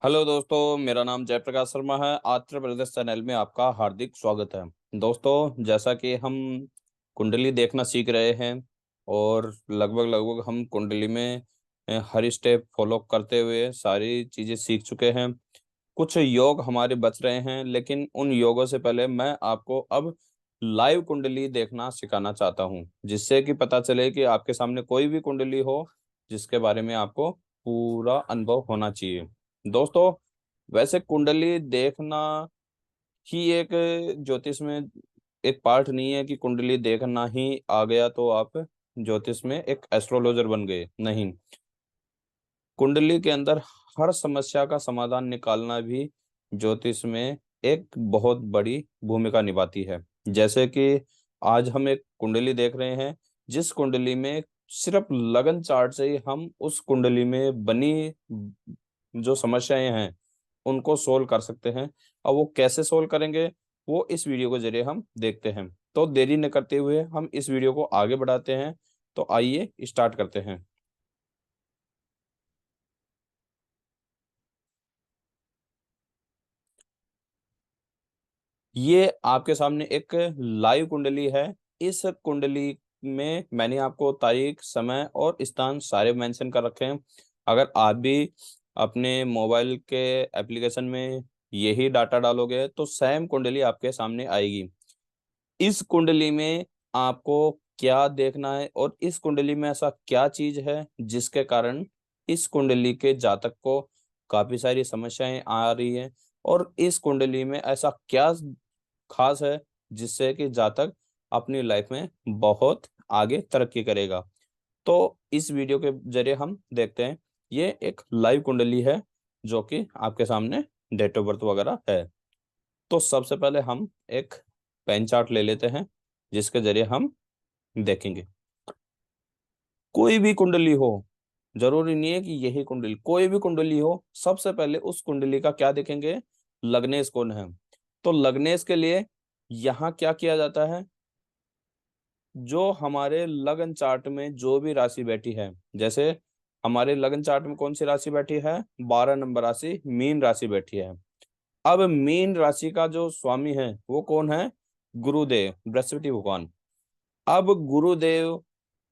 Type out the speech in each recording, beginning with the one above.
Hello दोस्तों, मेरा नाम जयप्रकाश शर्मा है। आत्र प्रदेश चैनल में आपका हार्दिक स्वागत है। दोस्तों, जैसा कि हम कुंडली देखना सीख रहे हैं और लगभग लगभग हम कुंडली में हर स्टेप फॉलो करते हुए सारी चीज़ें सीख चुके हैं। कुछ योग हमारे बच रहे हैं, लेकिन उन योगों से पहले मैं आपको अब लाइव कुंडली देखना सिखाना चाहता हूं, जिससे कि पता चले कि आपके सामने कोई भी कुंडली हो जिसके बारे में आपको पूरा अनुभव होना चाहिए। दोस्तों, वैसे कुंडली देखना ही एक ज्योतिष में एक पार्ट नहीं है कि कुंडली देखना ही आ गया तो आप ज्योतिष में एक एस्ट्रोलॉजर बन गए। नहीं, कुंडली के अंदर हर समस्या का समाधान निकालना भी ज्योतिष में एक बहुत बड़ी भूमिका निभाती है। जैसे कि आज हम एक कुंडली देख रहे हैं, जिस कुंडली में सिर्फ लगन चार्ट से ही हम उस कुंडली में बनी जो समस्याएं हैं उनको सोल्व कर सकते हैं। और वो कैसे सोल्व करेंगे, वो इस वीडियो के जरिए हम देखते हैं। तो देरी न करते हुए हम इस वीडियो को आगे बढ़ाते हैं। तो आइए स्टार्ट करते हैं। ये आपके सामने एक लाइव कुंडली है। इस कुंडली में मैंने आपको तारीख, समय और स्थान सारे मेंशन कर रखे हैं। अगर आप भी अपने मोबाइल के एप्लीकेशन में यही डाटा डालोगे तो सेम कुंडली आपके सामने आएगी। इस कुंडली में आपको क्या देखना है और इस कुंडली में ऐसा क्या चीज है जिसके कारण इस कुंडली के जातक को काफी सारी समस्याएं आ रही है, और इस कुंडली में ऐसा क्या खास है जिससे कि जातक अपनी लाइफ में बहुत आगे तरक्की करेगा। तो इस वीडियो के जरिए हम देखते हैं। ये एक लाइव कुंडली है जो कि आपके सामने डेट ऑफ बर्थ वगैरह है। तो सबसे पहले हम एक पेन चार्ट ले लेते हैं जिसके जरिए हम देखेंगे। कोई भी कुंडली हो, जरूरी नहीं है कि यही कुंडली, कोई भी कुंडली हो, सबसे पहले उस कुंडली का क्या देखेंगे, लग्नेश कौन है। तो लग्नेश के लिए यहाँ क्या किया जाता है, जो हमारे लगन चार्ट में जो भी राशि बैठी है, जैसे हमारे लगन चार्ट में कौन सी राशि बैठी है, 12 नंबर राशि मीन राशि बैठी है। अब मीन राशि का जो स्वामी है वो कौन है, गुरुदेव बृहस्पति भगवान। अब गुरुदेव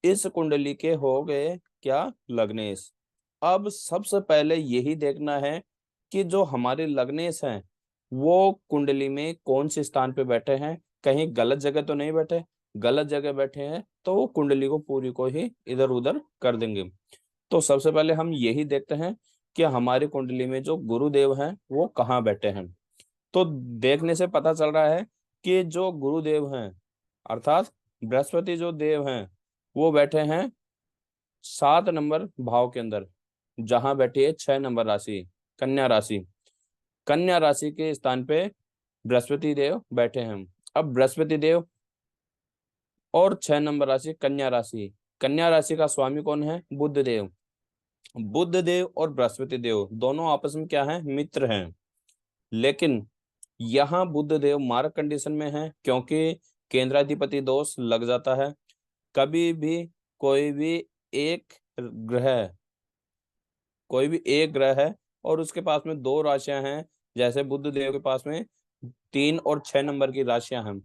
इस कुंडली के हो गए क्या, लग्नेश। अब सबसे पहले यही देखना है कि जो हमारे लग्नेश हैं वो कुंडली में कौन से स्थान पे बैठे हैं, कहीं गलत जगह तो नहीं बैठे। गलत जगह बैठे हैं तो वो कुंडली को पूरी को ही इधर उधर कर देंगे। तो सबसे पहले हम यही देखते हैं कि हमारी कुंडली में जो गुरुदेव हैं वो कहाँ बैठे हैं। तो देखने से पता चल रहा है कि जो गुरुदेव हैं अर्थात बृहस्पति जो देव हैं वो बैठे हैं 7 नंबर भाव के अंदर, जहां बैठी है 6 नंबर राशि, कन्या राशि। कन्या राशि के स्थान पे बृहस्पति देव बैठे हैं। अब बृहस्पति देव और 6 नंबर राशि कन्या राशि, कन्या राशि का स्वामी कौन है, बुध देव। बुध देव और बृहस्पति देव दोनों आपस में क्या है, मित्र हैं। लेकिन यहाँ बुध देव मार्क कंडीशन में है, क्योंकि केंद्राधिपति दोष लग जाता है। कभी भी कोई भी एक ग्रह, कोई भी एक ग्रह है और उसके पास में दो राशियां हैं, जैसे बुध देव के पास में 3 और 6 नंबर की राशियां हैं,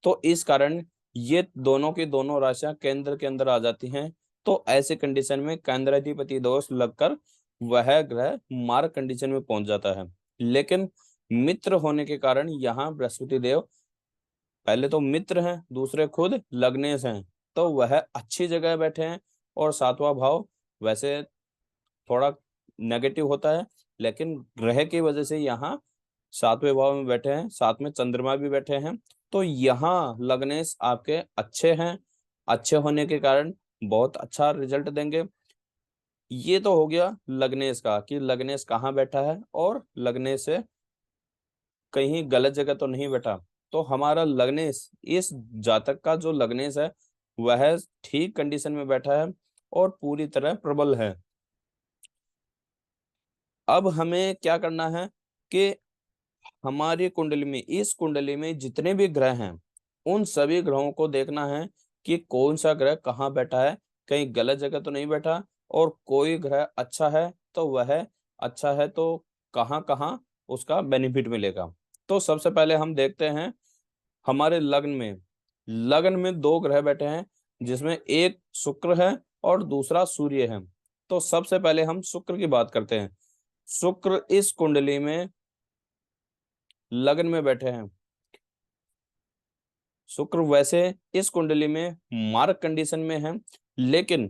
तो इस कारण ये दोनों की दोनों राशियां केंद्र के अंदर आ जाती हैं। तो ऐसे कंडीशन में केंद्राधिपति दोष लगकर वह ग्रह मार्ग कंडीशन में पहुंच जाता है। लेकिन मित्र होने के कारण यहाँ बृहस्पति देव पहले तो मित्र हैं, दूसरे खुद लग्नेश हैं, तो वह अच्छी जगह बैठे हैं। और 7वां भाव वैसे थोड़ा नेगेटिव होता है, लेकिन ग्रह की वजह से यहाँ 7वें भाव में बैठे हैं, साथ में चंद्रमा भी बैठे हैं। तो यहाँ लग्नेश आपके अच्छे हैं। अच्छे होने के कारण बहुत अच्छा रिजल्ट देंगे। ये तो हो गया लग्नेश का कि लग्नेश कहाँ बैठा है और लग्नेश से कहीं गलत जगह तो नहीं बैठा। तो हमारा लग्नेश, इस जातक का जो लग्नेश है वह ठीक कंडीशन में बैठा है और पूरी तरह प्रबल है। अब हमें क्या करना है कि हमारी कुंडली में, इस कुंडली में जितने भी ग्रह हैं उन सभी ग्रहों को देखना है कि कौन सा ग्रह कहाँ बैठा है, कहीं गलत जगह तो नहीं बैठा। और कोई ग्रह अच्छा है तो वह अच्छा है तो कहाँ कहाँ उसका बेनिफिट मिलेगा। तो सबसे पहले हम देखते हैं हमारे लग्न में दो ग्रह बैठे हैं, जिसमें एक शुक्र है और दूसरा सूर्य है। तो सबसे पहले हम शुक्र की बात करते हैं। शुक्र इस कुंडली में लग्न में बैठे हैं। शुक्र वैसे इस कुंडली में मार्ग कंडीशन में है, लेकिन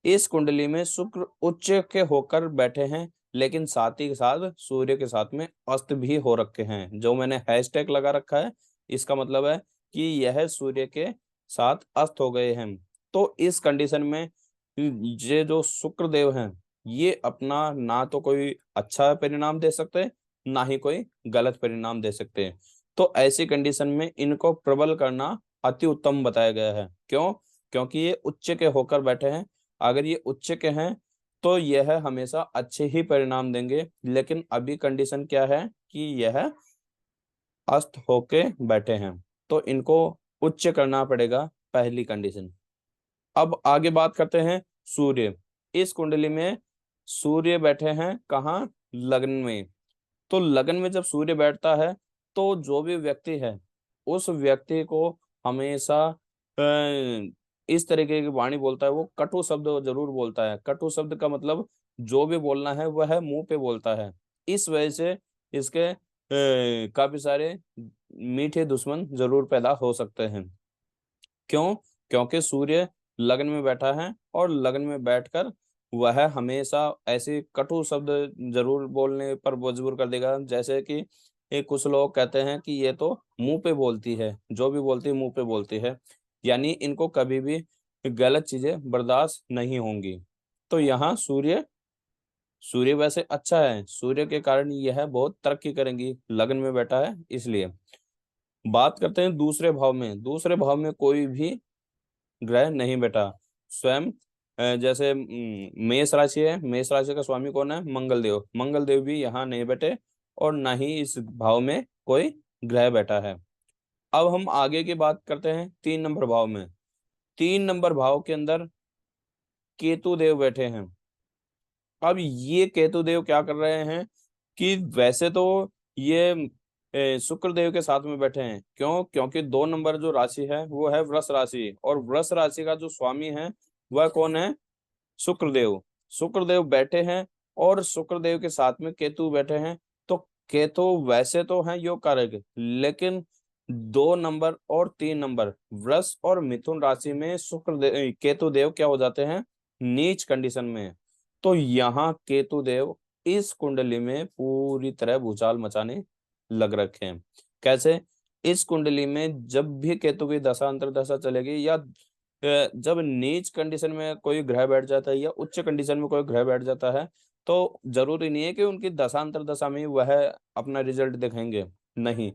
इस कुंडली में शुक्र उच्च के होकर बैठे हैं, लेकिन साथ ही साथ सूर्य के साथ में अस्त भी हो रखे हैं। जो मैंने हैशटैग लगा रखा है, इसका मतलब है कि यह सूर्य के साथ अस्त हो गए हैं। तो इस कंडीशन में ये जो शुक्र देव हैं, ये अपना ना तो कोई अच्छा परिणाम दे सकते, ना ही कोई गलत परिणाम दे सकते। तो ऐसी कंडीशन में इनको प्रबल करना अति उत्तम बताया गया है। क्यों? क्योंकि ये उच्च के होकर बैठे हैं। अगर ये उच्च के हैं तो यह हमेशा अच्छे ही परिणाम देंगे, लेकिन अभी कंडीशन क्या है कि यह अस्त होके बैठे हैं, तो इनको उच्च करना पड़ेगा, पहली कंडीशन। अब आगे बात करते हैं सूर्य। इस कुंडली में सूर्य बैठे हैं कहाँ? लग्न में। तो लगन में जब सूर्य बैठता है, तो जो भी व्यक्ति है उस व्यक्ति को हमेशा इस तरीके की वाणी बोलता है, वो कटु शब्द जरूर बोलता है। कटु शब्द का मतलब जो भी बोलना है वह मुंह पे बोलता है। इस वजह से इसके काफी सारे मीठे दुश्मन जरूर पैदा हो सकते हैं। क्यों? क्योंकि सूर्य लग्न में बैठा है और लग्न में बैठकर वह हमेशा ऐसे कटु शब्द जरूर बोलने पर मजबूर कर देगा। जैसे कि एक कुछ लोग कहते हैं कि ये तो मुंह पे बोलती है, जो भी बोलती है मुंह पे बोलती है, यानी इनको कभी भी गलत चीजें बर्दाश्त नहीं होंगी। तो यहाँ सूर्य सूर्य वैसे अच्छा है, सूर्य के कारण यह बहुत तरक्की करेंगी, लग्न में बैठा है इसलिए। बात करते हैं दूसरे भाव में। दूसरे भाव में कोई भी ग्रह नहीं बैठा। स्वयं जैसे मेष राशि है, मेष राशि का स्वामी कौन है? मंगल देव। मंगल देव भी यहाँ नहीं बैठे और ना ही इस भाव में कोई ग्रह बैठा है। अब हम आगे की बात करते हैं 3 नंबर भाव में। 3 नंबर भाव के अंदर केतु देव बैठे हैं। अब ये केतु देव क्या कर रहे हैं कि वैसे तो ये शुक्र देव के साथ में बैठे हैं। क्यों? क्योंकि 2 नंबर जो राशि है वो है वृष राशि, और वृष राशि का जो स्वामी है वह कौन है? शुक्रदेव। शुक्रदेव बैठे हैं और शुक्रदेव के साथ में केतु बैठे हैं। तो केतु वैसे तो हैं योग कारक, लेकिन 2 नंबर और 3 नंबर वृष और मिथुन राशि में केतु देव क्या हो जाते हैं? नीच कंडीशन में। तो यहाँ केतु देव इस कुंडली में पूरी तरह भूचाल मचाने लग रखे हैं। कैसे? इस कुंडली में जब भी केतु की दशा अंतर दशा चलेगी, या जब नीच कंडीशन में कोई ग्रह बैठ जाता है या उच्च कंडीशन में कोई ग्रह बैठ जाता है, तो जरूरी नहीं है कि उनकी दशांतर दशा में वह अपना रिजल्ट दिखाएंगे। नहीं,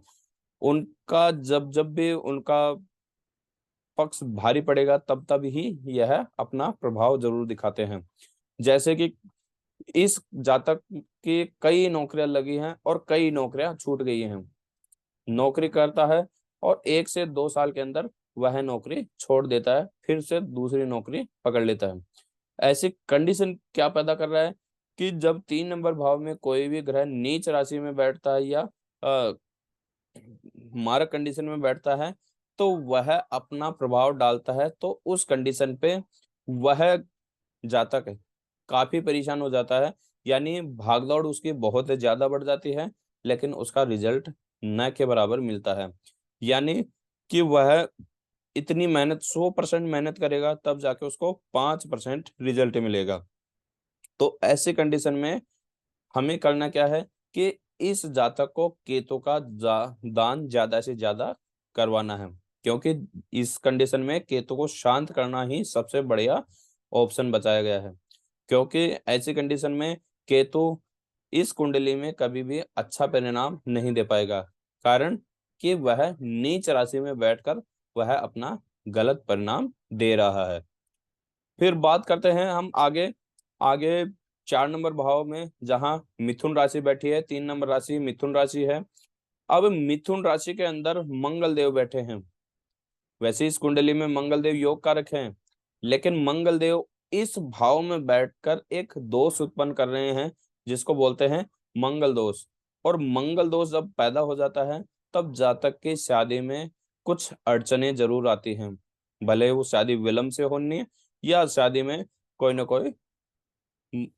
उनका जब जब भी उनका पक्ष भारी पड़ेगा, तब तब ही यह अपना प्रभाव जरूर दिखाते हैं। जैसे कि इस जातक की कई नौकरियां लगी हैं और कई नौकरियां छूट गई हैं। नौकरी करता है और 1 से 2 साल के अंदर वह नौकरी छोड़ देता है, फिर से दूसरी नौकरी पकड़ लेता है। ऐसी कंडीशन क्या पैदा कर रहा है कि जब 3 नंबर भाव में कोई भी ग्रह नीच राशि में बैठता है या मारक कंडीशन में बैठता है, तो वह अपना प्रभाव डालता है। तो उस कंडीशन पे वह जातक काफी परेशान हो जाता है, यानी भागदौड़ उसकी बहुत ज्यादा बढ़ जाती है, लेकिन उसका रिजल्ट न के बराबर मिलता है। यानी कि वह इतनी मेहनत 100% मेहनत करेगा, तब जाके उसको 5% रिजल्ट मिलेगा। तो ऐसी कंडीशन में हमें करना क्या है कि इस जातक को केतु का दान ज्यादा से ज्यादा करवाना है। क्योंकि इस कंडीशन में केतु को शांत करना ही सबसे बढ़िया ऑप्शन बताया गया है। क्योंकि ऐसी कंडीशन में केतु इस कुंडली में कभी भी अच्छा परिणाम नहीं दे पाएगा, कारण कि वह नीच राशि में बैठकर वह अपना गलत परिणाम दे रहा है। फिर बात करते हैं हम आगे। आगे 4 नंबर भाव में जहां मिथुन राशि बैठी है, 3 नंबर राशि मिथुन राशि है। अब मिथुन राशि के अंदर मंगल देव बैठे हैं। वैसे इस कुंडली में मंगल देव योग कारक हैं, लेकिन मंगल देव इस भाव में बैठकर एक दोष उत्पन्न कर रहे हैं, जिसको बोलते हैं मंगल दोष। और मंगल दोष जब पैदा हो जाता है तब जातक की शादी में कुछ अड़चने जरूर आती हैं, भले वो शादी विलंब से होनी है या शादी में कोई ना कोई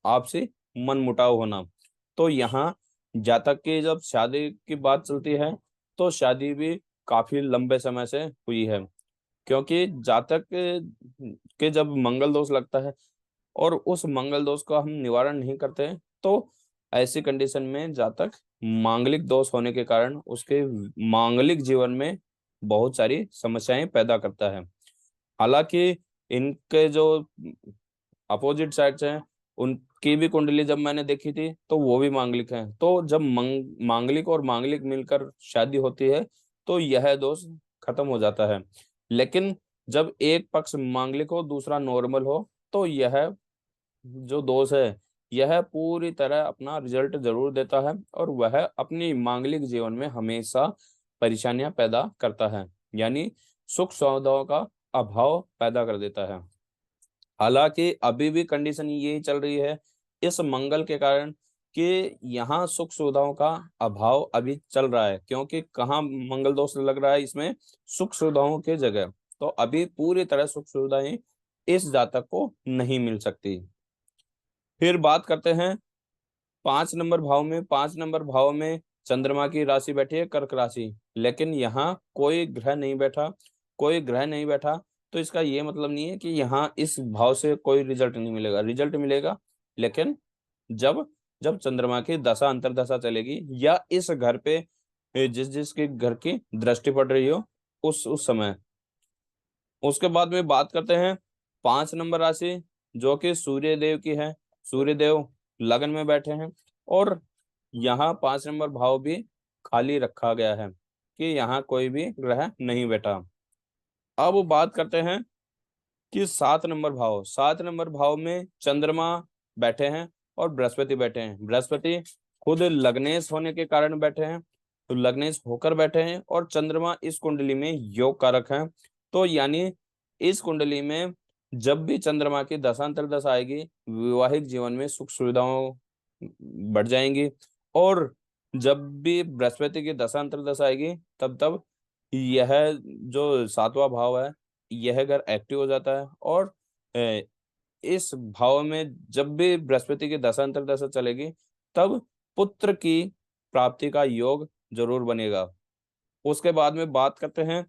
आपसी मनमुटाव होना। तो यहाँ जातक की जब शादी की बात चलती है तो शादी भी काफी लंबे समय से हुई है, क्योंकि जातक के जब मंगल दोष लगता है और उस मंगल दोष का हम निवारण नहीं करते तो ऐसी कंडीशन में जातक मांगलिक दोष होने के कारण उसके मांगलिक जीवन में बहुत सारी समस्याएं पैदा करता है। हालांकि इनके जो अपोजिट साइड्स हैं उनकी भी कुंडली जब मैंने देखी थी तो वो भी मांगलिक हैं, तो जब मांगलिक और मांगलिक मिलकर शादी होती है तो यह दोष खत्म हो जाता है। लेकिन जब एक पक्ष मांगलिक हो दूसरा नॉर्मल हो तो यह जो दोष है यह पूरी तरह अपना रिजल्ट जरूर देता है और वह अपनी मांगलिक जीवन में हमेशा परेशानियां पैदा करता है, यानी सुख सुविधाओं का अभाव पैदा कर देता है। हालांकि अभी भी कंडीशन यही चल रही है इस मंगल के कारण कि यहाँ सुख सुविधाओं का अभाव अभी चल रहा है, क्योंकि कहाँ मंगल दोष लग रहा है इसमें, सुख सुविधाओं के जगह। तो अभी पूरी तरह सुख सुविधाएं इस जातक को नहीं मिल सकती। फिर बात करते हैं 5 नंबर भाव में। 5 नंबर भाव में चंद्रमा की राशि बैठी है कर्क राशि, लेकिन यहाँ कोई ग्रह नहीं बैठा। कोई ग्रह नहीं बैठा तो इसका ये मतलब नहीं है कि यहाँ इस भाव से कोई रिजल्ट नहीं मिलेगा, रिजल्ट मिलेगा। लेकिन जब जब चंद्रमा की दशा अंतरदशा चलेगी या इस घर पे जिस जिसके घर की दृष्टि पड़ रही हो उस समय। उसके बाद में बात करते हैं 5 नंबर राशि जो कि सूर्य देव की है। सूर्य देव लगन में बैठे हैं और यहाँ 5 नंबर भाव भी खाली रखा गया है कि यहाँ कोई भी ग्रह नहीं बैठा। अब बात करते हैं कि 7 नंबर भाव। 7 नंबर भाव में चंद्रमा बैठे हैं और बृहस्पति बैठे हैं। बृहस्पति खुद लग्नेश होने के कारण बैठे हैं, तो लग्नेश होकर बैठे हैं और चंद्रमा इस कुंडली में योग कारक है। तो यानी इस कुंडली में जब भी चंद्रमा की दशांतर दशा आएगी वैवाहिक जीवन में सुख सुविधाओं बढ़ जाएंगी, और जब भी बृहस्पति की दशांतर दशा आएगी तब तब यह जो 7वां भाव है यह घर एक्टिव हो जाता है। और अ, इस भाव में जब भी बृहस्पति की दशांतर दशा चलेगी तब पुत्र की प्राप्ति का योग जरूर बनेगा। उसके बाद में बात करते हैं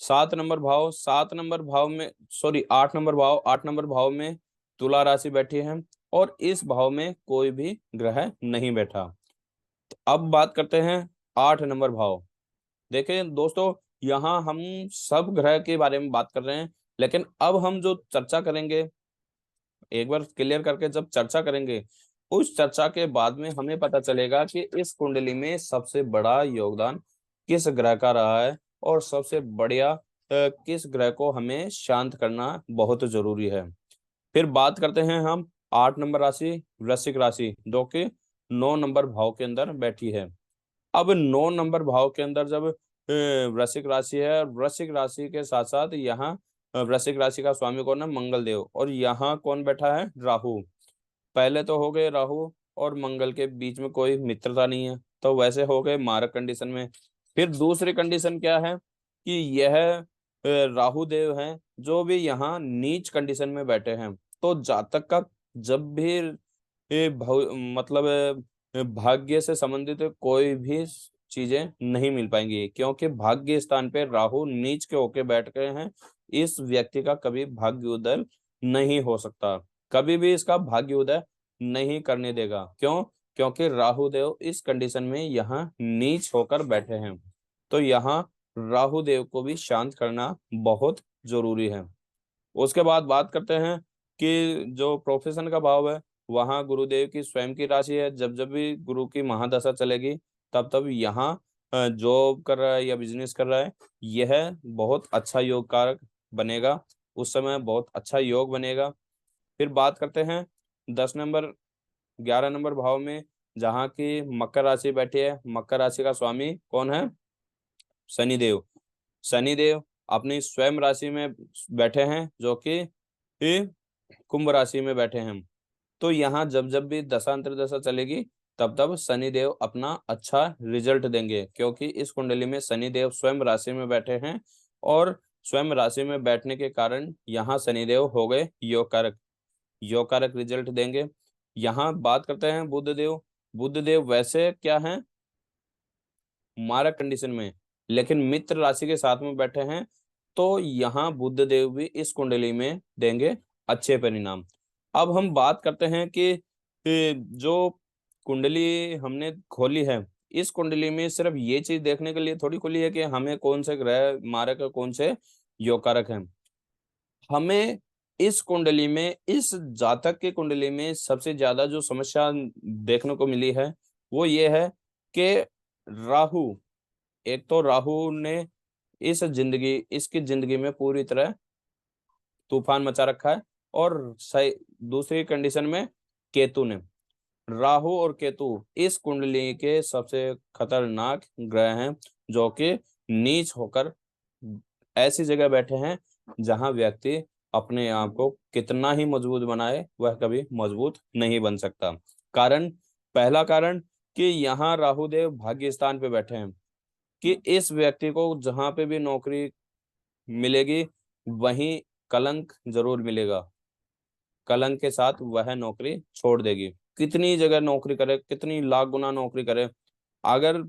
7 नंबर भाव। 7 नंबर भाव में सॉरी 8 नंबर भाव। 8 नंबर भाव में तुला राशि बैठी है और इस भाव में कोई भी ग्रह नहीं बैठा। अब बात करते हैं 8 नंबर भाव। देखें दोस्तों, यहाँ हम सब ग्रह के बारे में बात कर रहे हैं, लेकिन अब हम जो चर्चा करेंगे एक बार क्लियर करके जब चर्चा करेंगे उस चर्चा के बाद में हमें पता चलेगा कि इस कुंडली में सबसे बड़ा योगदान किस ग्रह का रहा है और सबसे बढ़िया किस ग्रह को हमें शांत करना बहुत जरूरी है। फिर बात करते हैं हम 8 नंबर राशि वृश्चिक राशि जो कि 9 नंबर भाव के अंदर बैठी है। अब 9 नंबर भाव के अंदर जब वृश्चिक राशि है, वृश्चिक राशि के साथ साथ यहाँ वृश्चिक राशि का स्वामी कौन है, मंगल देव, और यहाँ कौन बैठा है, राहु। पहले तो हो गए राहु और मंगल के बीच में कोई मित्रता नहीं है, तो वैसे हो गए मारक कंडीशन में। फिर दूसरी कंडीशन क्या है कि यह राहु देव हैं जो भी यहाँ नीच कंडीशन में बैठे हैं। तो जातक का जब भी मतलब भाग्य से संबंधित कोई भी चीजें नहीं मिल पाएंगी, क्योंकि भाग्य स्थान पे राहु नीच के होके बैठ गए हैं। इस व्यक्ति का कभी भाग्य उदय नहीं हो सकता, कभी भी इसका भाग्य उदय नहीं करने देगा। क्यों? क्योंकि राहु देव इस कंडीशन में यहाँ नीच होकर बैठे हैं। तो यहाँ राहु देव को भी शांत करना बहुत जरूरी है। उसके बाद बात करते हैं कि जो प्रोफेशन का भाव है वहाँ गुरुदेव की स्वयं की राशि है। जब जब भी गुरु की महादशा चलेगी तब तब यहाँ जॉब कर रहा है या बिजनेस कर रहा है यह बहुत अच्छा योग कारक बनेगा, उस समय बहुत अच्छा योग बनेगा। फिर बात करते हैं 10 नंबर 11 नंबर भाव में जहाँ की मकर राशि बैठी है। मकर राशि का स्वामी कौन है, शनिदेव। शनिदेव अपनी स्वयं राशि में बैठे हैं जो कि कुंभ राशि में बैठे हैं। तो यहाँ जब जब भी दशांतर दशा चलेगी तब तब शनिदेव अपना अच्छा रिजल्ट देंगे, क्योंकि इस कुंडली में शनिदेव स्वयं राशि में बैठे हैं और स्वयं राशि में बैठने के कारण यहाँ शनिदेव हो गए योग कारक, योग कारक रिजल्ट देंगे। यहाँ बात करते हैं बुध देव। बुध देव वैसे क्या हैं, मारक कंडीशन में, लेकिन मित्र राशि के साथ में बैठे हैं, तो यहाँ बुध देव भी इस कुंडली में देंगे अच्छे परिणाम। अब हम बात करते हैं कि जो कुंडली हमने खोली है, इस कुंडली में सिर्फ ये चीज देखने के लिए थोड़ी खुली है कि हमें कौन से ग्रह मारक है, कौन से योग कारक हैं। हमें इस कुंडली में, इस जातक की कुंडली में सबसे ज्यादा जो समस्या देखने को मिली है वो ये है कि राहु, एक तो राहु ने इसकी जिंदगी में पूरी तरह तूफान मचा रखा है, और सही दूसरी कंडीशन में केतु ने, राहु और केतु इस कुंडली के सबसे खतरनाक ग्रह हैं, जो कि नीच होकर ऐसी जगह बैठे हैं जहां व्यक्ति अपने आप को कितना ही मजबूत बनाए वह कभी मजबूत नहीं बन सकता। कारण, पहला कारण कि यहाँ राहु देव भाग्य स्थान पे बैठे हैं, कि इस व्यक्ति को जहां पे भी नौकरी मिलेगी वहीं कलंक जरूर मिलेगा, कलंक के साथ वह नौकरी छोड़ देगी। कितनी जगह नौकरी करे, कितनी लाख गुना नौकरी करे, अगर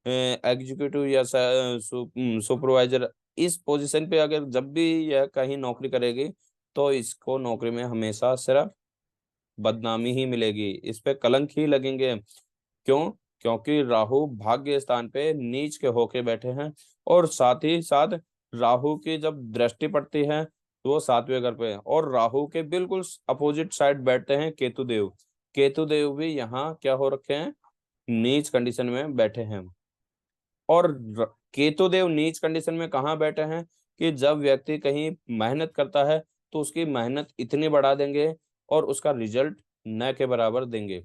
एग्जीक्यूटिव या सुपरवाइजर इस पोजीशन पे अगर जब भी यह कहीं नौकरी करेगी, तो इसको नौकरी में हमेशा सिर्फ बदनामी ही मिलेगी, इस पे कलंक ही लगेंगे। क्यों? क्योंकि राहु भाग्य स्थान पे नीच के होके बैठे हैं, और साथ ही साथ राहु की जब दृष्टि पड़ती है तो वो सातवें घर पे है, और राहु के बिल्कुल अपोजिट साइड बैठते हैं केतु देव। केतु देव भी यहाँ क्या हो रखे हैं, नीच कंडीशन में बैठे हैं। और केतु देव नीच कंडीशन में कहाँ बैठे हैं कि जब व्यक्ति कहीं मेहनत करता है तो उसकी मेहनत इतनी बढ़ा देंगे और उसका रिजल्ट न के बराबर देंगे।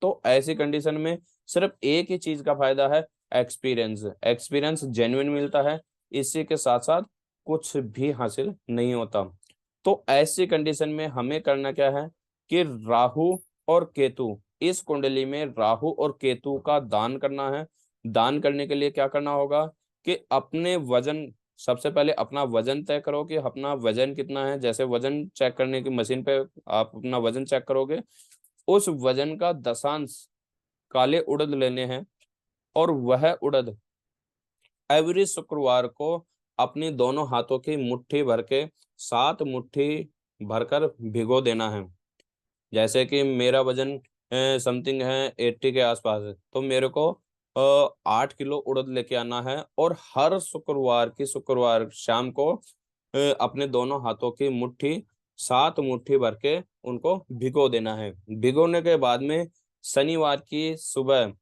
तो ऐसी कंडीशन में सिर्फ एक ही चीज का फायदा है, एक्सपीरियंस। एक्सपीरियंस जेन्युइन मिलता है, इसी के साथ साथ कुछ भी हासिल नहीं होता। तो ऐसी कंडीशन में हमें करना क्या है कि राहु और केतु, इस कुंडली में राहु और केतु का दान करना है। दान करने के लिए क्या करना होगा कि अपने वजन, सबसे पहले अपना वजन तय करो कि अपना वजन कितना है। जैसे वजन चेक करने की मशीन पे आप अपना वजन चेक करोगे, उस वजन का दशांश काले उड़द लेने हैं, और वह उड़द एवरी शुक्रवार को अपनी दोनों हाथों की मुट्ठी भर के 7 मुट्ठी भरकर भिगो देना है। जैसे कि मेरा वजन समथिंग है 80 के आसपास है, तो मेरे को 8 किलो उड़द लेके आना है, और हर शुक्रवार शाम को अपने दोनों हाथों की मुट्ठी 7 मुट्ठी भर के उनको भिगो देना है। भिगोने के बाद में शनिवार की सुबह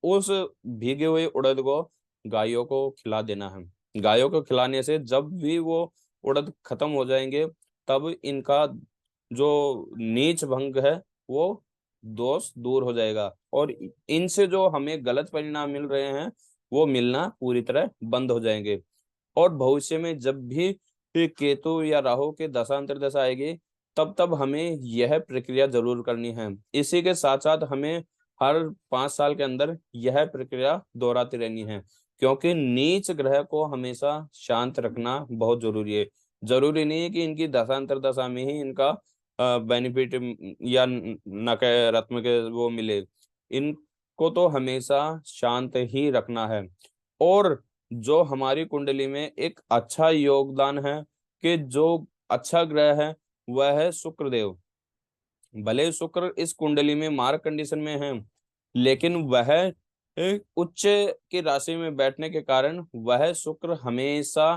उस भीगे हुए उड़द को गायों को खिला देना है। गायों को खिलाने से जब भी वो उड़द खत्म हो जाएंगे, तब इनका जो नीच भंग है वो दोष दूर हो जाएगा, और इनसे जो हमें गलत परिणाम मिल रहे हैं वो मिलना पूरी तरह बंद हो जाएंगे। और भविष्य में जब भी केतु या राहु के दशा अंतर्दशा आएगी, तब तब हमें यह प्रक्रिया जरूर करनी है। इसी के साथ साथ हमें हर 5 साल के अंदर यह प्रक्रिया दोहराती रहनी है, क्योंकि नीच ग्रह को हमेशा शांत रखना बहुत जरूरी है। जरूरी नहीं है कि इनकी दशांतर दशा में ही इनका बेनिफिट या नकारात्मक वो मिले। इनको तो हमेशा शांत ही रखना है। और जो हमारी कुंडली में एक अच्छा योगदान है कि जो अच्छा ग्रह है वह है शुक्र देव। भले ही शुक्र इस कुंडली में मार्क कंडीशन में है, लेकिन वह एक उच्च की राशि में बैठने के कारण वह शुक्र हमेशा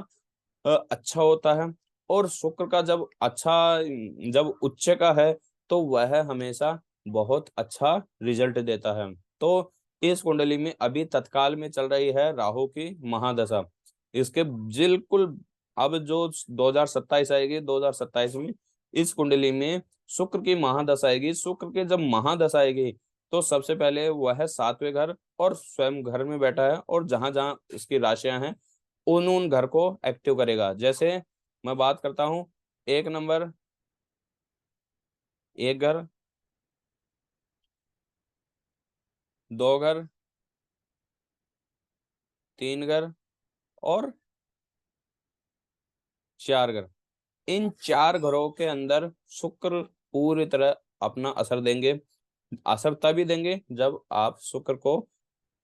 अच्छा होता है। और शुक्र का जब उच्च का है तो वह हमेशा बहुत अच्छा रिजल्ट देता है। तो इस कुंडली में अभी तत्काल में चल रही है राहु की महादशा। इसके बिल्कुल अब जो 2027 आएगी, 2027 में इस कुंडली में शुक्र की महादशा आएगी। शुक्र के जब महादशा आएगी तो सबसे पहले वह 7वें घर और स्वयं घर में बैठा है, और जहां जहां इसकी राशियां हैं उन घर को एक्टिव करेगा। जैसे मैं बात करता हूँ, 1 नंबर, एक घर, 2 घर, 3 घर और 4 घर। इन 4 घरों के अंदर शुक्र पूरी तरह अपना असर देंगे। असर तभी देंगे जब आप शुक्र को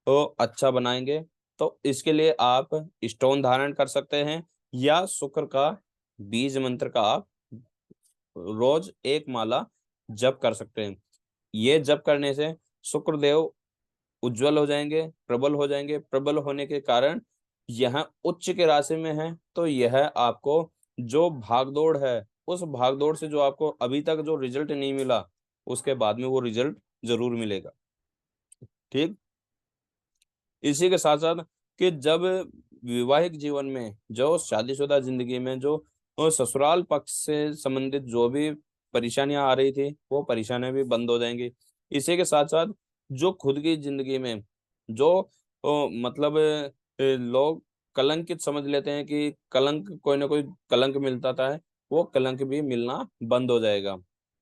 तो अच्छा बनाएंगे। तो इसके लिए आप स्टोन धारण कर सकते हैं, या शुक्र का बीज मंत्र का आप रोज एक माला जप कर सकते हैं। ये जप करने से शुक्रदेव उज्जवल हो जाएंगे, प्रबल हो जाएंगे। प्रबल होने के कारण यह उच्च के राशि में है, तो यह आपको जो भागदौड़ है, उस भागदौड़ से जो आपको अभी तक जो रिजल्ट नहीं मिला, उसके बाद में वो रिजल्ट जरूर मिलेगा। ठीक। इसी के साथ साथ कि जब वैवाहिक जीवन में, जो शादीशुदा जिंदगी में जो ससुराल पक्ष से संबंधित जो भी परेशानियां आ रही थी, वो परेशानियां भी बंद हो जाएंगी। इसी के साथ साथ जो खुद की जिंदगी में जो मतलब लोग कलंकित समझ लेते हैं कि कलंक, कोई ना कोई कलंक मिलता था है, वो कलंक भी मिलना बंद हो जाएगा।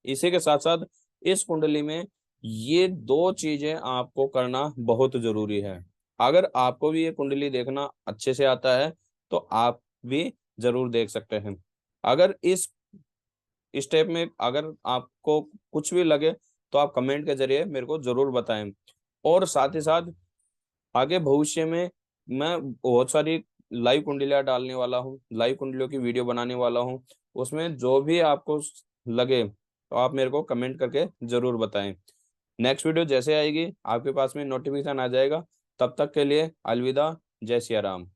इसी के साथ साथ इस कुंडली में ये 2 चीजें आपको करना बहुत जरूरी है। अगर आपको भी ये कुंडली देखना अच्छे से आता है, तो आप भी जरूर देख सकते हैं। अगर इस स्टेप में अगर आपको कुछ भी लगे, तो आप कमेंट के जरिए मेरे को जरूर बताएं। और साथ ही साथ आगे भविष्य में मैं बहुत सारी लाइव कुंडलियां डालने वाला हूँ, लाइव कुंडलियों की वीडियो बनाने वाला हूँ। उसमें जो भी आपको लगे, तो आप मेरे को कमेंट करके जरूर बताएं। नेक्स्ट वीडियो जैसे आएगी आपके पास में नोटिफिकेशन आ जाएगा। तब तक के लिए अलविदा। जय सिया राम।